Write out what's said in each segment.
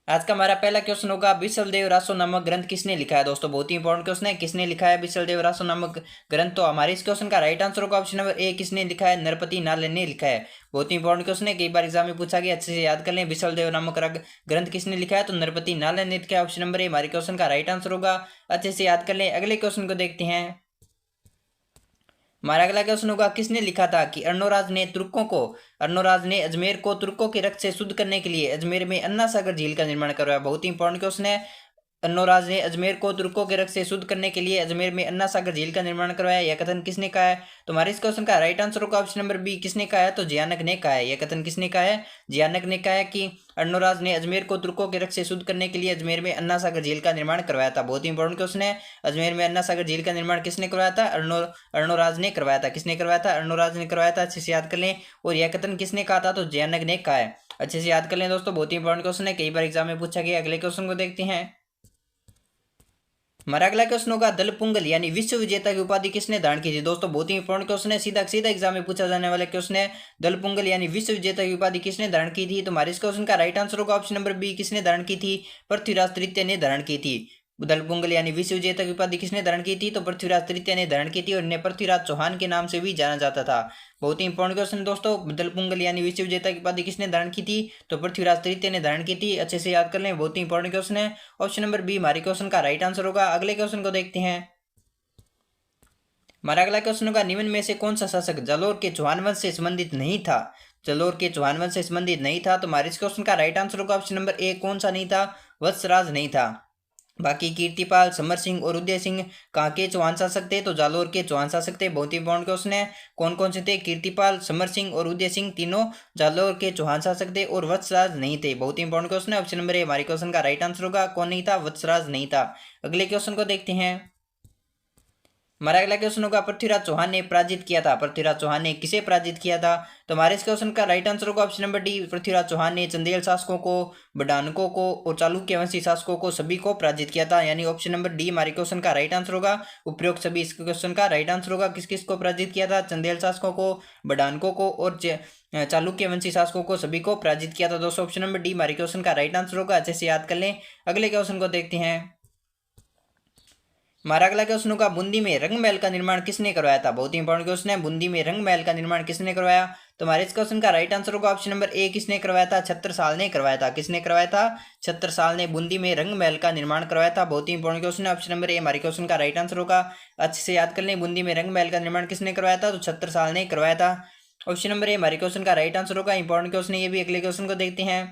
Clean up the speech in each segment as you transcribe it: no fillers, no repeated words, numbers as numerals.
आज का हमारा पहला क्वेश्चन होगा बिसलदेव रासो नामक ग्रंथ किसने लिखा है। दोस्तों बहुत ही इंपॉर्टेंट क्वेश्चन है, किसने लिखा है बिसलदेव रासो नामक ग्रंथ। तो हमारे इस क्वेश्चन का राइट आंसर होगा ऑप्शन नंबर ए, किसने लिखा है, नरपति नाले ने लिखा है। बहुत ही इंपॉर्टेंट क्वेश्चन है, कई बार एग्जाम में पूछा गया, अच्छे से याद कर लें। बिसलदेव नामक ग्रंथ किसने लिखा है, तो नरपति नाले ने लिखा है। ऑप्शन नंबर ए हमारे क्वेश्चन का राइट आंसर होगा, अच्छे से याद कर लें। अगले क्वेश्चन को देखते हैं। हमारा अगला क्वेश्चन होगा, किसने लिखा था कि अर्नोराज ने अजमेर को तुर्कों के रक्त से शुद्ध करने के लिए अजमेर में अन्ना सागर झील का निर्माण करवाया। बहुत ही इंपॉर्टेंट क्वेश्चन है। अन्नोराज ने अजमेर को तुर्कों के रक्त से शुद्ध करने के लिए अजमेर में अन्ना सागर झील का निर्माण करवाया। यह कथन किसने कहा है, तो हमारे इस क्वेश्चन का राइट आंसर होगा ऑप्शन नंबर बी, किसने कहा है, तो जियानक ने कहा है। यह कथन किसने कहा है, जियानक ने कहा है कि अर्नोराज ने अजमेर को तुर्कों के रक्त से शुद्ध करने के लिए अजमेर में अन्ना सागर झील का निर्माण करवाया था। बहुत ही इंपॉर्टेंट क्वेश्चन है। अजमेर में अन्ना सागर झील का निर्माण किसने करवाया था, अर्नोराज ने करवाया था। किसने करवाया था, अर्नोराज ने करवाया था। अच्छे से याद कर लें। और यह कथन किसने कहा था, तो जियानक ने कहा है। अच्छे से याद कर लें दोस्तों, बहुत ही इंपॉर्टेंट क्वेश्चन है, कई बार एग्जाम में पूछा गया। अगले क्वेश्चन को देखते हैं। हमारा अगला क्वेश्चन होगा, दलपुंगल यानी विश्व विजेता की उपाधि किसने धारण की थी। दोस्तों बहुत ही इंपॉर्टेंट क्वेश्चन है, सीधा सीधा एग्जाम में पूछा जाने वाला क्वेश्चन है। दलपुंगल यानी विश्व विजेता की उपाधि किसने धारण की थी, तो हमारे इस क्वेश्चन का राइट आंसर होगा ऑप्शन नंबर बी, किसने धारण की थी, पृथ्वीराज तृतीय ने धारण की थी। दलपुंगल यानी विश्व विजेता की उपाधि किसने धारण की थी, तो पृथ्वीराज तृतीय ने धारण की थी, और इन्हें पृथ्वीराज चौहान के नाम से भी जाना जाता था। बहुत ही इंपॉर्टेंट क्वेश्चन दोस्तों, दलपुंगल यानी विश्व विजेता की उपाधि किसने धारण की थी, तो पृथ्वीराज तृतीय ने धारण की थी। अच्छे से याद कर लें, बहुत ही इंपॉर्टेंट क्वेश्चन है। ऑप्शन नंबर बी हमारे क्वेश्चन का राइट आंसर होगा। अगले क्वेश्चन को देखते हैं। हमारा अगला क्वेश्चन होगा, निम्न में से कौन सा शासक जालोर के चौहान वंश से संबंधित नहीं था। जालोर के चौहान वंश से संबंधित नहीं था, तो हमारे इस क्वेश्चन का राइट आंसर होगा ऑप्शन नंबर ए, कौन सा नहीं था, वत्सराज नहीं था। बाकी कीर्तिपाल, समर सिंह और उदय सिंह कहाँ के चौहान शासक थे, तो जालोर के चौहान शासक थे। बहुत ही इंपॉर्टेंट क्वेश्चन है। कौन कौन से थे, कीर्तिपाल, समर सिंह और उदय सिंह, तीनों जालोर के चौहान शासक थे, और वत्सराज नहीं थे। बहुत ही इंपॉर्टेंट क्वेश्चन है। ऑप्शन नंबर ए हमारे क्वेश्चन का राइट आंसर होगा, कौन नहीं था, वत्सराज नहीं था। अगले क्वेश्चन को देखते हैं। हमारा अगला क्वेश्चन होगा, पृथ्वीराज चौहान ने पराजित किया था। पृथ्वीराज चौहान ने किसे पराजित किया था, तो हमारे इस क्वेश्चन का राइट आंसर होगा option number D, Prithviraj Chauhan ने चंदेल शासकों को, बडानकों को और चालुक्य वंशी शासकों को सभी को पराजित किया था। यानी ऑप्शन नंबर डी हमारे क्वेश्चन का राइट आंसर होगा। उपरोक्त सभी इस क्वेश्चन का राइट आंसर होगा। किस किस को पराजित किया था, चंदेल शासकों को, बडानकों को और चालुक्य वंशी शासकों को सभी को पराजित किया था। दोस्तों ऑप्शन नंबर डी हमारे क्वेश्चन का राइट आंसर होगा। अच्छे से याद कर लें। अगले क्वेश्चन को देखते हैं। हमारा अगला क्वेश्चन होगा, बूंदी में रंग महल का निर्माण किसने करवाया था। बहुत ही इंपॉर्टेंट क्वेश्चन है, बूंदी में रंग महल का निर्माण किसने करवाया, तो हमारे इस क्वेश्चन का राइट आंसर होगा ऑप्शन नंबर ए, किसने करवाया था, छत्रसाल ने करवाया था। किसने करवाया था, छत्रसाल ने बूंदी में रंग महल का निर्माण करवाया था। बहुत ही इंपॉर्टेंट क्वेश्चन है। ऑप्शन नंबर ए हमारे क्वेश्चन का राइट आंसर होगा। अच्छे से याद कर लें, बूंदी में रंग महल का निर्माण किसने करवाया था, तो छत्रसाल ने करवाया था। ऑप्शन नंबर ए हमारे क्वेश्चन का राइट आंसर होगा। इंपॉर्टेंट क्वेश्चन है ये भी। अगले क्वेश्चन को देखते हैं।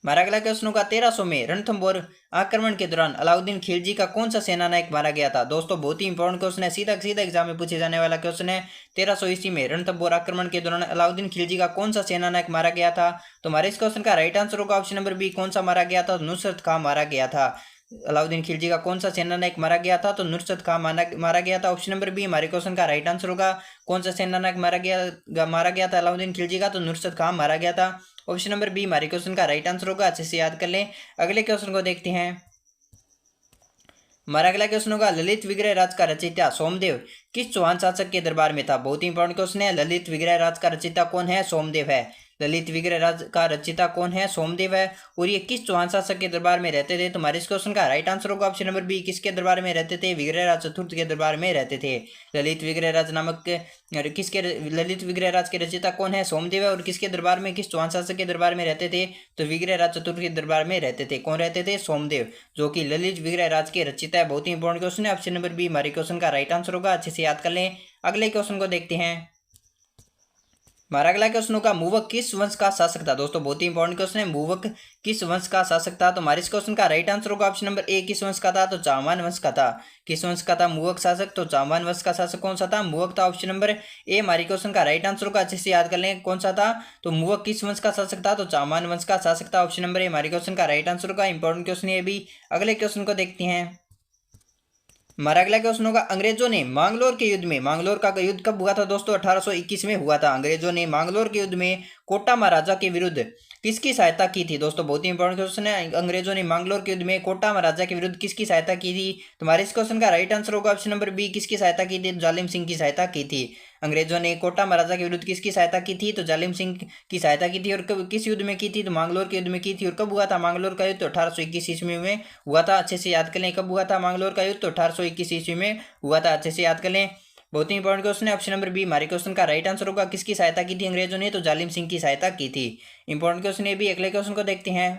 हमारा अगला क्वेश्चन होगा, 1300 में रणथंभौर आक्रमण के दौरान अलाउद्दीन खिलजी का कौन सा सेना नायक मारा गया था। दोस्तों बहुत ही इंपॉर्टेंट क्वेश्चन है, सीधा सीधा एग्जाम में पूछे जाने वाला क्वेश्चन है। 1300 ईस्वी में रणथंभौर आक्रमण के दौरान अलाउद्दीन खिलजी का कौन सा सेना नायक मारा गया था, तो हमारे इस क्वेश्चन का राइट आंसर होगा ऑप्शन नंबर बी, कौन सा मारा गया था, नुसरत खां मारा गया था। अलाउद्दीन खिलजी का कौन सा सेना नायक मारा गया था, तो नुसरत खां मारा गया था। ऑप्शन नंबर बी हमारे क्वेश्चन का राइट आंसर होगा। कौन सा सेना नायक मारा गया था अलाउद्दीन खिलजी का, तो नुसरत खां मारा गया था। ऑप्शन नंबर बी हमारे क्वेश्चन का राइट आंसर होगा। अच्छे से याद कर लें। अगले क्वेश्चन को देखते हैं। हमारा अगला क्वेश्चन होगा, ललित विग्रह राज का रचयिता सोमदेव किस चौहान शासक के दरबार में था। बहुत ही इंपॉर्टेंट क्वेश्चन है। ललित विग्रह राज का रचयिता कौन है, सोमदेव है। ललित विग्रह राज का रचयिता कौन है, सोमदेव है। और ये किस चौहान शासक के दरबार में रहते थे, तो हमारे इस क्वेश्चन का राइट आंसर होगा ऑप्शन नंबर बी, किसके दरबार में रहते थे, विग्रह राज चतुर्थ के दरबार में रहते थे। ललित विग्रह राज नामक किसके ललित विग्रह राज के रचयिता कौन है, सोमदेव है। और किसके दरबार में, किस चौहान शासक के दरबार में रहते थे, तो विग्रह राज चतुर्थ के दरबार में रहते थे। कौन रहते थे, सोमदेव, जो कि ललित विग्रह राज के रचयिता है। बहुत ही इंपॉर्टेंट क्वेश्चन है। ऑप्शन नंबर बी हमारे क्वेश्चन का राइट आंसर होगा। अच्छे से याद कर लें। अगले क्वेश्चन को देखते हैं। हमारा अगला क्वेश्चन होगा, मूवक किस वंश का शासक था। दोस्तों बहुत ही इंपॉर्टेंट क्वेश्चन है, मूवक किस वंश का शासक था, तो हमारे इस क्वेश्चन का राइट आंसर होगा ऑप्शन नंबर ए, किस वंश का था, तो चाहमान वंश का था। किस वंश का था मूवक शासक, तो चाहमान वंश का शासक कौन सा था, मूवक था। ऑप्शन नंबर ए हमारे क्वेश्चन का राइट आंसर होगा। अच्छे से याद कर लें कौन सा था, तो मूवक किस वंश का शासक था, तो चाहमान वंश का शासक था। ऑप्शन नंबर ए हमारे क्वेश्चन का राइट आंसर होगा। इंपॉर्टेंट क्वेश्चन है भी। अगले क्वेश्चन को देखते हैं। हमारा अगला क्वेश्चन होगा, अंग्रेजों ने मांगलोर के युद्ध में, मांगलोर का युद्ध कब हुआ था दोस्तों, 1821 में हुआ था। अंग्रेजों ने मांगलोर के युद्ध में कोटा महाराजा के विरुद्ध किसकी सहायता की थी। दोस्तों बहुत ही इंपॉर्टेंट क्वेश्चन है, अंग्रेजों ने मांगलोर के युद्ध में कोटा महाराजा के विरुद्ध किसकी सहायता की थी। तुम्हारे इस क्वेश्चन का राइट आंसर होगा ऑप्शन नंबर बी, किसकी सहायता की थी, जालिम सिंह की सहायता की थी। अंग्रेजों ने कोटा महाराजा के विरुद्ध किसकी सहायता की थी? तो जालिम सिंह की सहायता की थी। और कब किस युद्ध में की थी? तो मांगलोर के युद्ध में की थी। और कब हुआ था मांगलोर का युद्ध? तो 1821 ईस्वी में हुआ था। अच्छे से याद कर लें, कब हुआ था मांगलोर का युद्ध? तो 1821 ईस्वी में हुआ था। अच्छे से याद कर लें। बहुत ही इंपॉर्टेंट क्वेश्चन है। ऑप्शन नंबर बी हमारे क्वेश्चन का राइट आंसर होगा। किसकी सहायता की थी अंग्रेजों ने? तो जालिम सिंह की सहायता की थी। इंपॉर्टेंट क्वेश्चन है भी। अगले क्वेश्चन को देखते हैं।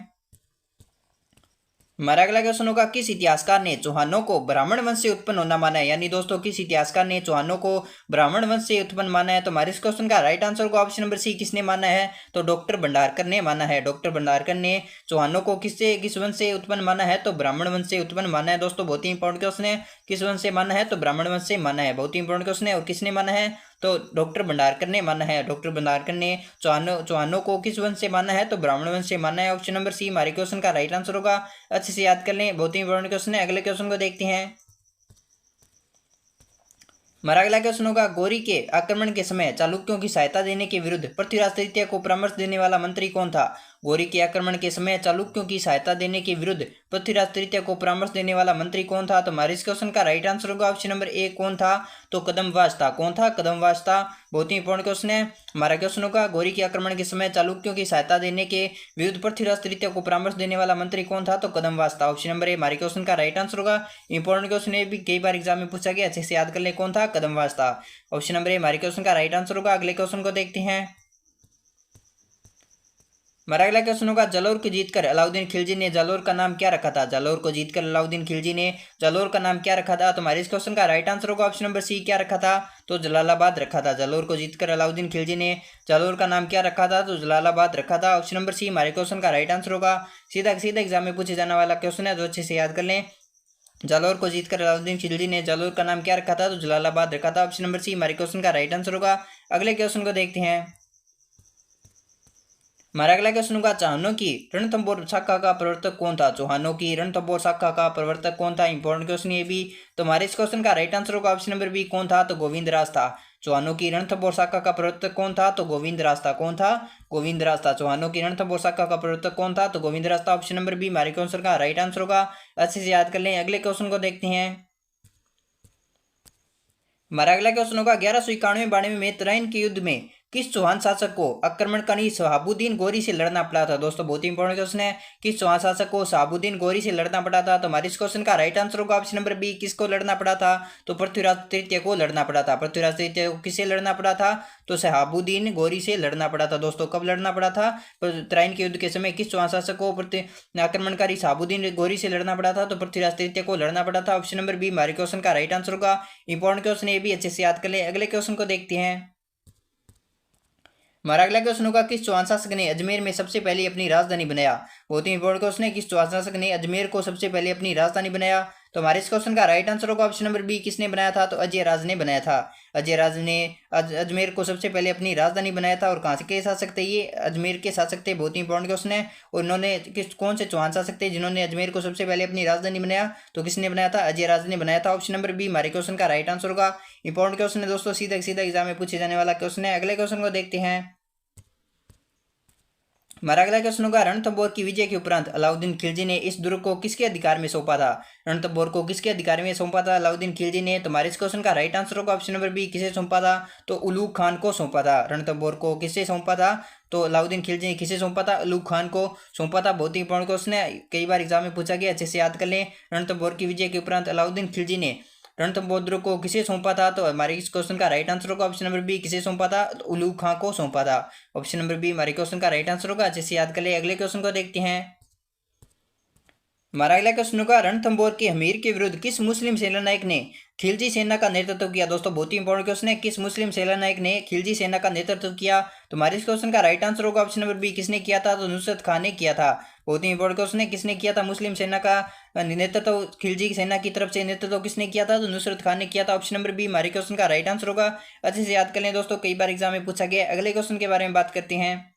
हमारा अगला क्वेश्चन होगा, किस इतिहासकार ने चौहानों को ब्राह्मण वंश से उत्पन्न होना माना है? यानी दोस्तों किस इतिहासकार ने चौहानों को ब्राह्मण वंश से उत्पन्न माना है? तो हमारे इस क्वेश्चन का राइट आंसर होगा ऑप्शन नंबर सी। किसने माना है? तो डॉक्टर भंडारकर ने माना है। डॉक्टर भंडारकर ने चौहानों को किस वंश से उत्पन्न माना है? तो ब्राह्मण वंश से उत्पन्न माना है। दोस्तों बहुत ही इंपॉर्टेंट क्वेश्चन है। किस वंश से माना है? तो ब्राह्मण वंश से माना है। बहुत ही इंपॉर्टेंट क्वेश्चन है। और किसने माना है? तो डॉक्टर भंडारकर ने माना है। डॉक्टर भंडारकर ने चौहानों को किस वंश से माना है? तो ब्राह्मण वंश से माना है। ऑप्शन नंबर सी हमारे क्वेश्चन का राइट आंसर होगा। अच्छे से याद कर लें, बहुत ही इंपॉर्टेंट क्वेश्चन है। अगले क्वेश्चन को देखते हैं। हमारा अगला क्वेश्चन होगा, गौरी के आक्रमण के समय चालुक्यों की सहायता देने के विरुद्ध पृथ्वीराज तृतीय को परामर्श देने वाला मंत्री कौन था? गौरी के आक्रमण के समय चालुक्यों की सहायता देने के विरुद्ध पृथ्वीराज तृतीय को परामर्श देने वाला मंत्री कौन था? तो हमारे इस क्वेश्चन का राइट आंसर होगा ऑप्शन नंबर ए। कौन था? तो कदम्बास था। कौन था? कदम्बास था। बहुत ही इंपॉर्टेंट क्वेश्चन है। हमारा क्वेश्चन होगा, गौरी के आक्रमण के समय चालुक्यों की सहायता देने के विरुद्ध पृथ्वीराज तृतीय को परामर्श देने वाला मंत्री कौन था? तो कदम्बास था। ऑप्शन नंबर ए हमारे क्वेश्चन का राइट आंसर होगा। इंपॉर्टेंट क्वेश्चन है भी, कई बार एग्जाम में पूछा गया, अच्छे से याद कर ले। कौन था? कदम्बास था। ऑप्शन नंबर ए हमारे क्वेश्चन का राइट आंसर होगा। अगले क्वेश्चन को देखते हैं। हमारा अगला क्वेश्चन होगा, जालौर को जीतकर अलाउद्दीन खिलजी ने जालौर का नाम क्या रखा था? जालौर को जीतकर अलाउद्दीन खिलजी ने जालौर का नाम क्या रखा था? तो हमारे इस क्वेश्चन का राइट आंसर होगा ऑप्शन नंबर सी। क्या रखा था? तो जलालाबाद रखा था। जालौर को जीतकर अलाउद्दीन खिलजी ने जालौर का नाम क्या रखा था? तो जलालाबाद रखा था। ऑप्शन नंबर सी हमारे क्वेश्चन का राइट आंसर होगा। सीधा सीधा एग्जाम में पूछे जाने वाला क्वेश्चन है, जो अच्छे से याद कर लें। जालौर को जीतकर अलाउद्दीन खिलजी ने जालौर का नाम क्या रखा था? तो जलालाबाद रखा था। ऑप्शन नंबर सी हमारे क्वेश्चन का राइट आंसर होगा। अगले क्वेश्चन को देखते हैं। हमारा अगला क्वेश्चन होगा, चौहानों की रणथंभौर शाखा का प्रवर्तक कौन था? चौहानों की रणथंभौर शाखा का प्रवर्तक कौन था? इंपॉर्टेंट क्वेश्चन ये भी। तो हमारे इस क्वेश्चन का राइट आंसर होगा ऑप्शन नंबर बी। कौन था? तो गोविंदराज था। चौहानों की रणथंभौर शाखा का प्रवर्तक कौन था? तो गोविंदराज था। कौन था? गोविंदराज था। चौहानों की रणथंभौर शाखा का प्रवर्तक कौन था? तो गोविंदराज था। ऑप्शन नंबर बी हमारे क्वेश्चन का राइट आंसर होगा। अच्छे से याद कर लें। अगले क्वेश्चन को देखते हैं। हमारा अगला क्वेश्चन होगा, 1191-92 में तराइन के युद्ध में किस चौहान शासक को आक्रमणकारी शहाबुद्दीन गौरी से लड़ना पड़ा था? दोस्तों बहुत ही इंपॉर्टेंट क्वेश्चन है। किस चौहान शासक को शहाबुद्दीन गौरी से लड़ना पड़ा था? तो हमारे इस क्वेश्चन का राइट आंसर होगा ऑप्शन नंबर बी। किसको लड़ना पड़ा था? तो पृथ्वीराज तृतीय को लड़ना पड़ा था। पृथ्वीराज तृतीय को किससे लड़ना पड़ा था? तो शहाबुद्दीन गौरी से लड़ना पड़ा था। दोस्तों कब लड़ना पड़ा था? तराइन के युद्ध के समय किस चौहान शासक को आक्रमणकारी शहाबुद्दीन गौरी से लड़ना पड़ा था? तो पृथ्वीराज तृतीय को लड़ना पड़ा था। ऑप्शन नंबर बी हमारे क्वेश्चन का राइट आंसर होगा। इंपॉर्टेंट क्वेश्चन ये भी, अच्छे से याद कर ले। अगले क्वेश्चन को देखते हैं। हमारा अगला क्वेश्चन होगा, किस चौहान शासक ने अजमेर में सबसे पहले अपनी राजधानी बनाया? बहुत ही इंपॉर्टेंट क्वेश्चन है। किस चौहान शासक ने अजमेर को सबसे पहले अपनी राजधानी बनाया? तो हमारे इस क्वेश्चन का राइट आंसर होगा ऑप्शन नंबर बी। किसने बनाया था? तो अजय राज ने बनाया था। अजय राज ने अजमेर को सबसे पहले अपनी राजधानी बनाया था। और कहाँ से के शासक थे? ये अजमेर के शासक थे। बहुत ही इंपॉर्टेंट क्वेश्चन है। और इन्होंने कौन से चौहान शासक थे जिन्होंने अजमेर को सबसे पहले अपनी राजधानी बनाया? तो किसने बनाया था? अजय राज ने बनाया था। ऑप्शन नंबर बी हमारे क्वेश्चन का राइट आंसर होगा। इंपॉर्टेंट क्वेश्चन है दोस्तों, सीधा सीधा एग्जाम में पूछे जाने वाला क्वेश्चन है। अगले क्वेश्चन को देखते हैं। हमारा अगला क्वेश्चन होगा, रणथंभौर की विजय के उपरांत अलाउद्दीन खिलजी ने इस दुर्ग को किसके अधिकार में सौंपा था? रणथंभौर को किसके अधिकार में सौंपा था अलाउद्दीन खिलजी ने? तो हमारे इस क्वेश्चन का राइट आंसर होगा ऑप्शन नंबर बी। किसे सौंपा था? तो उलूग खान को सौंपा था। रणथंभौर को किससे सौंपा था? तो अलाउद्दीन खिलजी ने किसे सौंपा था? उलूग खान को सौंपा था। बहुत ही इंपॉर्टेंट क्वेश्चन है, कई बार एग्जाम में पूछा गया, अच्छे से याद कर लें। रणथंभौर की विजय के उपरांत अलाउद्दीन खिलजी ने रणथंभौर को किसे सौंपा था? तो हमारे इस क्वेश्चन का राइट आंसर होगा ऑप्शन नंबर बी। किसे सौंपा था? तो उलूग खां को सौंपा था। ऑप्शन नंबर बी हमारे क्वेश्चन का राइट आंसर होगा। अच्छे से याद कर ले। अगले क्वेश्चन को देखते हैं। हमारा अगला क्वेश्चन होगा, रणथंभौर के हमीर के विरुद्ध किस मुस्लिम सेनानायक ने खिलजी सेना का नेतृत्व किया? दोस्तों बहुत ही इंपॉर्टेंट क्वेश्चन है। किस मुस्लिम सेनानायक ने खिलजी सेना का नेतृत्व किया? तो हमारे इस क्वेश्चन का राइट आंसर होगा ऑप्शन नंबर बी। किसने किया था? तो नुसरत खान ने किया था। बहुत ही इंपॉर्टेंट क्वेश्चन है। किसने किया था मुस्लिम सेना का नेतृत्व? खिलजी सेना की तरफ से नेतृत्व किसने किया था? तो नुसरत खान ने किया था। ऑप्शन नंबर बी हमारे क्वेश्चन का राइट आंसर होगा। अच्छे से याद कर लें दोस्तों, कई बार एग्जाम में पूछा गया। अगले क्वेश्चन के बारे में बात करते हैं।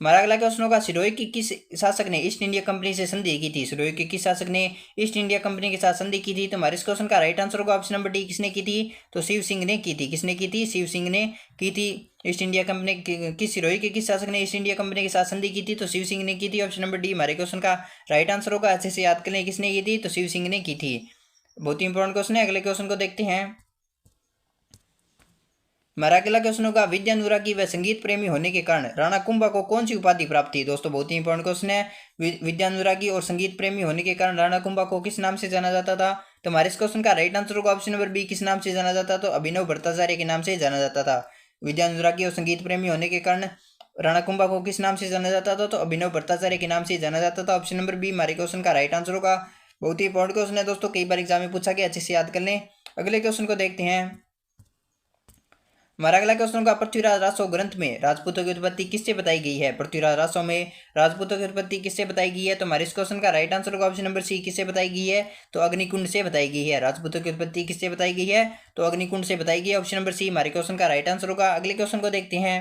हमारा अगला क्वेश्चन होगा, सिरोही की किस शासक ने ईस्ट इंडिया कंपनी से संधि की थी? सिरोही के किस शासक ने ईस्ट इंडिया कंपनी के साथ संधि की थी? तो हमारे इस क्वेश्चन का राइट आंसर होगा ऑप्शन नंबर डी। किसने की थी? तो शिव सिंह ने की थी। किसने की थी? शिव सिंह ने की थी। ईस्ट इंडिया कंपनी किस सिरोही के किस शासक ने ईस्ट इंडिया कंपनी के साथ संधि की थी? तो शिव सिंह ने की थी। ऑप्शन नंबर डी हमारे क्वेश्चन का राइट आंसर होगा। अच्छे से याद कर लें, किसने की थी? तो शिव सिंह ने की थी। बहुत ही इंपॉर्टेंट क्वेश्चन है। अगले क्वेश्चन को देखते हैं। हमारा अगला क्वेश्चन होगा विद्यानुरागी व संगीत प्रेमी होने के कारण राणा कुंभा को कौन सी उपाधि प्राप्त थी। दोस्तों बहुत ही इंपॉर्टेंट क्वेश्चन है। विद्यानुरागी और संगीत प्रेमी होने के कारण राणा कुंभा को किस नाम से जाना जाता था। तो हमारे इस क्वेश्चन का राइट आंसर होगा ऑप्शन नंबर बी, किस नाम से जाना जाता। तो अभिनव भट्टाचार्य के नाम से जाना जाता था। विद्यानुरागी और संगीत प्रेमी होने के कारण राणा कुंभा को किस नाम से जाना जाता था। तो अभिनव भट्टाचार्य के नाम से जाना जाता था। ऑप्शन नंबर बी हमारे क्वेश्चन का राइट आंसर होगा। बहुत ही इंपॉर्टेंट क्वेश्चन है दोस्तों, कई बार एग्जाम में पूछा गया, अच्छे से याद कर लें। अगले क्वेश्चन को देखते हैं। हमारा अगला क्वेश्चन होगा पृथ्वीराज रासो ग्रंथ में राजपूतों की उत्पत्ति किससे बताई गई है। पृथ्वीराज रासो में राजपूतों की उत्पत्ति किससे बताई गई है। तो हमारे इस क्वेश्चन का राइट आंसर होगा ऑप्शन नंबर सी, किससे बताई गई है। तो अग्निकुंड से बताई गई है। राजपूतों की उत्पत्ति किससे बताई गई है। तो अग्निकुंड से बताई गई है। ऑप्शन नंबर सी हमारे क्वेश्चन का राइट आंसर होगा। अगले क्वेश्चन को देखते हैं।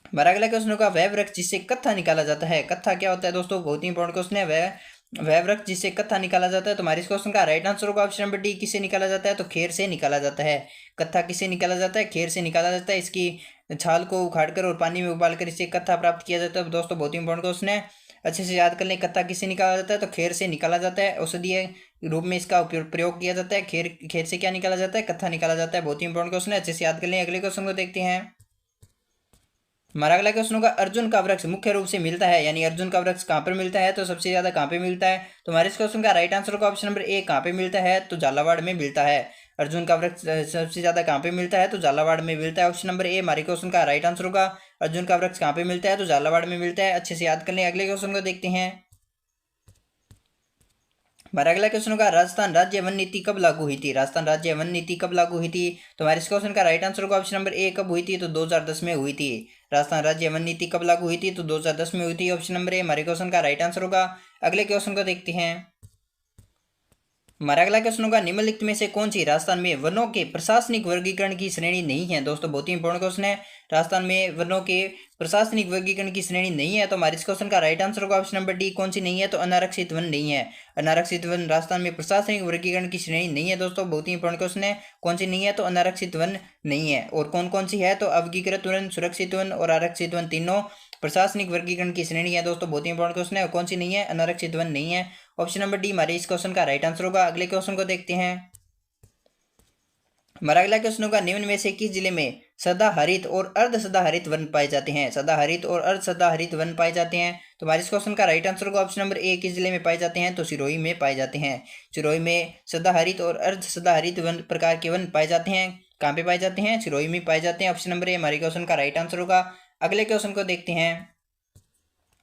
हमारा अगला क्वेश्चन होगा वह वृक्ष जिससे कत्था निकाला जाता है। कत्था क्या होता है दोस्तों, बहुत ही इंपॉर्टेंट क्वेश्चन है। वह वृक्ष जिससे कत्था निकाला जाता है। तो हमारे इस क्वेश्चन का राइट आंसर होगा ऑप्शन नंबर डी, किससे निकाला जाता है। तो खेर से निकाला जाता है। कत्था किससे निकाला जाता है, खेर से निकाला जाता है। इसकी छाल को उखाड़कर और पानी में उबालकर इससे कत्था प्राप्त किया जाता है। दोस्तों बहुत ही इंपॉर्टेंट क्वेश्चन है, अच्छे से याद कर लें। कत्था किससे निकाला जाता है। तो खेर से निकाला जाता है। औषधीय रूप में इसका प्रयोग किया जाता है। खेर से क्या निकाला जाता है, कत्था निकाला जाता है। बहुत ही इंपॉर्टेंट क्वेश्चन है, अच्छे से याद कर लें। अगले क्वेश्चन को देखते हैं। हमारा अगला क्वेश्चन होगा अर्जुन का वृक्ष मुख्य रूप से मिलता है, यानी अर्जुन का वृक्ष कहाँ पर मिलता है। तो सबसे ज्यादा कहाँ पे मिलता है। तो हमारे इस क्वेश्चन का राइट आंसर होगा ऑप्शन नंबर ए, कहाँ पे मिलता है। तो झालावाड़ में मिलता है। अर्जुन का वृक्ष सबसे ज्यादा कहाँ पे मिलता है। तो झालावाड़ में मिलता है। ऑप्शन नंबर ए हमारे क्वेश्चन का राइट आंसर होगा। अर्जुन का वृक्ष कहाँ पे मिलता है। तो झालावाड़ में मिलता है। अच्छे से याद कर लें। अगले क्वेश्चन को देखते हैं। हमारा अगला क्वेश्चन होगा राजस्थान राज्य वन नीति कब लागू हुई थी। राजस्थान राज्य वन नीति कब लागू हुई थी। तो हमारे इस क्वेश्चन का राइट आंसर होगा ऑप्शन नंबर ए, कब हुई थी। तो 2010 में हुई थी। राजस्थान राज्य वन नीति कब लागू हुई थी। तो 2010 में हुई थी। ऑप्शन नंबर ए हमारे क्वेश्चन का राइट आंसर होगा। अगले क्वेश्चन को देखते हैं। हमारा अगला क्वेश्चन होगा निम्नलिखित में से कौन सी राजस्थान में वनों के प्रशासनिक वर्गीकरण की श्रेणी नहीं है। दोस्तों बहुत ही इंपॉर्टेंट क्वेश्चन है। राजस्थान में वनों के प्रशासनिक वर्गीकरण की श्रेणी नहीं है। तो हमारे इस क्वेश्चन का राइट आंसर होगा ऑप्शन नंबर डी, कौन सी नहीं है। तो अनारक्षित वन नहीं है। अनारक्षित वन राजस्थान में प्रशासनिक वर्गीकरण की श्रेणी नहीं है। दोस्तों बहुत ही इंपॉर्टेंट क्वेश्चन है, कौन सी नहीं है। तो अनारक्षित वन नहीं है। और कौन कौन सी है। तो अवर्गीकृत वन, सुरक्षित वन और आरक्षित वन तीनों प्रशासनिक वर्गीकरण की श्रेणी है। दोस्तों बहुत ही इंपॉर्टेंट क्वेश्चन है, कौन सी नहीं है। अनारक्षित वन नहीं है। ऑप्शन नंबर डी हमारे इस क्वेश्चन का राइट आंसर होगा। अगले क्वेश्चन को देखते हैं। हमारा अगला क्वेश्चन होगा निम्न में से किस जिले में सदाहरित और अर्ध सदाहरित वन पाए जाते हैं। सदाहरित और अर्ध सदाहरित वन पाए जाते हैं। तो हमारे इस क्वेश्चन का राइट आंसर होगा ऑप्शन नंबर ए, किस जिले में पाए जाते हैं। तो सिरोही में पाए जाते हैं। सिरोही में सदाहरित और अर्ध सदाहरित वन प्रकार के वन पाए जाते हैं। कहाँ पे पाए जाते हैं, सिरोही में पाए जाते हैं। ऑप्शन नंबर ए हमारे क्वेश्चन का राइट आंसर होगा। अगले क्वेश्चन को देखते हैं।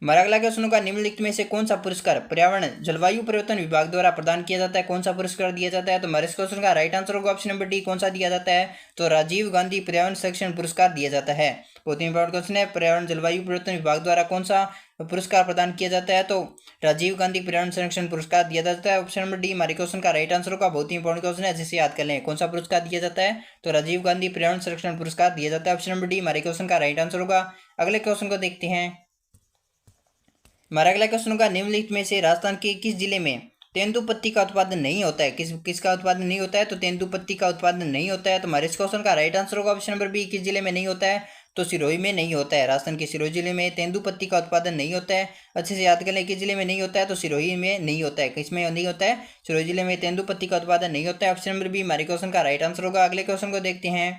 हमारा अगला क्वेश्चन होगा निम्नलिखित में से कौन सा पुरस्कार पर्यावरण जलवायु परिवर्तन विभाग द्वारा प्रदान किया जाता है। कौन सा पुरस्कार दिया जाता है। तो हमारे इस क्वेश्चन का राइट आंसर होगा ऑप्शन नंबर डी, कौन सा दिया जाता है। तो राजीव गांधी पर्यावरण संरक्षण पुरस्कार दिया जाता है। बहुत ही इंपॉर्टेंट क्वेश्चन है, पर्यावरण जलवायु परिवर्तन विभाग द्वारा कौन सा पुरस्कार प्रदान किया जाता है। तो राजीव गांधी पर्यावरण संरक्षण पुरस्कार दिया जाता है। ऑप्शन नंबर डी हमारे क्वेश्चन का राइट आंसर होगा। बहुत ही इंपॉर्टेंट क्वेश्चन है, जिसे याद कर लें। कौन सा पुरस्कार दिया जाता है। तो राजीव गांधी पर्यावरण संरक्षण पुरस्कार दिया जाता है। ऑप्शन नंबर डी हमारे क्वेश्चन का राइट आंसर होगा। अगले क्वेश्चन को देखते हैं। हमारा अगला क्वेश्चन होगा निम्नलिखित में से राजस्थान के किस जिले में तेंदुपत्ती का उत्पादन नहीं होता है। किसका उत्पादन नहीं होता है। तो तेंदुपत्ती का उत्पादन नहीं होता है। तो हमारे इस क्वेश्चन का राइट आंसर होगा ऑप्शन नंबर बी, किस जिले में नहीं होता है। तो सिरोही में नहीं होता है। राजस्थान के सिरोही जिले में तेंदुपत्ती का उत्पादन नहीं होता है। अच्छे से याद कर लें, किस जिले में नहीं होता है। तो सिरोही में नहीं होता है। किसमें नहीं होता है, सिरोही जिले में तेंदुपत्ती का उत्पादन नहीं होता है। ऑप्शन नंबर बी हमारे क्वेश्चन का राइट आंसर होगा। अगले क्वेश्चन को देखते हैं।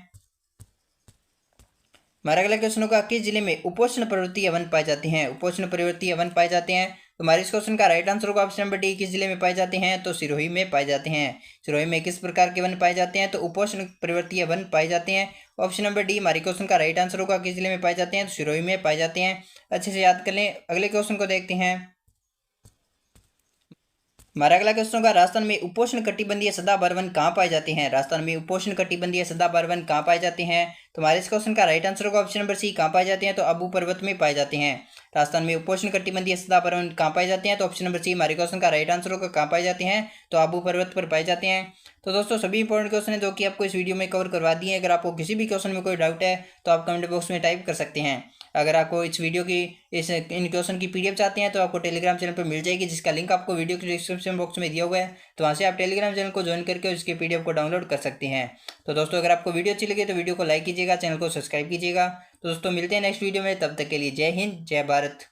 हमारा अगला क्वेश्चन होगा किस जिले में उपोष्ण पर्वतीय वन पाए जाते हैं। उपोष्ण पर्वतीय वन पाए जाते हैं। तो हमारे इस क्वेश्चन का राइट आंसर होगा ऑप्शन नंबर डी, किस जिले में पाए जाते हैं। तो सिरोही में पाए जाते हैं। सिरोही में किस प्रकार के वन पाए जाते हैं। तो उपोष्ण पर्वतीय वन पाए जाते हैं। ऑप्शन नंबर डी हमारे क्वेश्चन का राइट आंसर होगा। किस जिले में पाए जाते हैं। तो सिरोही में पाए जाते हैं। अच्छे से याद कर लें। अगले क्वेश्चन को देखते हैं। हमारा अगला क्वेश्चन होगा राजस्थान में उपोष्ण कटिबंधीय सदाबहार वन कहाँ पाए जाते हैं। राजस्थान में उपोष्ण कटिबंधीय सदाबहार वन कहाँ पाए जाते हैं। तो हमारे इस क्वेश्चन का राइट आंसर होगा ऑप्शन नंबर सी, कहाँ पाए जाते हैं। तो आबू पर्वत में पाए जाते हैं। राजस्थान में उपोष्ण कटिबंधीय सदाबहार वन कहाँ पाए जाते हैं। तो ऑप्शन नंबर सी हमारे क्वेश्चन का राइट आंसर होगा। कहाँ पाए जाते हैं। तो आबू पर्वत पर पाए जाते हैं। तो दोस्तों सभी इंपॉर्टेंट क्वेश्चन है जो कि आपको इस वीडियो में कवर करवा दिए हैं। अगर आपको किसी भी क्वेश्चन में कोई डाउट है तो आप कमेंट बॉक्स में टाइप कर सकते हैं। अगर आपको इस वीडियो की इन क्वेश्चन की पीडीएफ चाहते हैं तो आपको टेलीग्राम चैनल पर मिल जाएगी, जिसका लिंक आपको वीडियो के डिस्क्रिप्शन बॉक्स में दिया हुआ है। तो वहाँ से आप टेलीग्राम चैनल को ज्वाइन करके उसके पीडीएफ को डाउनलोड कर सकते हैं। तो दोस्तों अगर आपको वीडियो अच्छी लगे तो वीडियो को लाइक कीजिएगा, चैनल को सब्सक्राइब कीजिएगा। तो दोस्तों मिलते हैं नेक्स्ट वीडियो में, तब तक के लिए जय हिंद, जय भारत।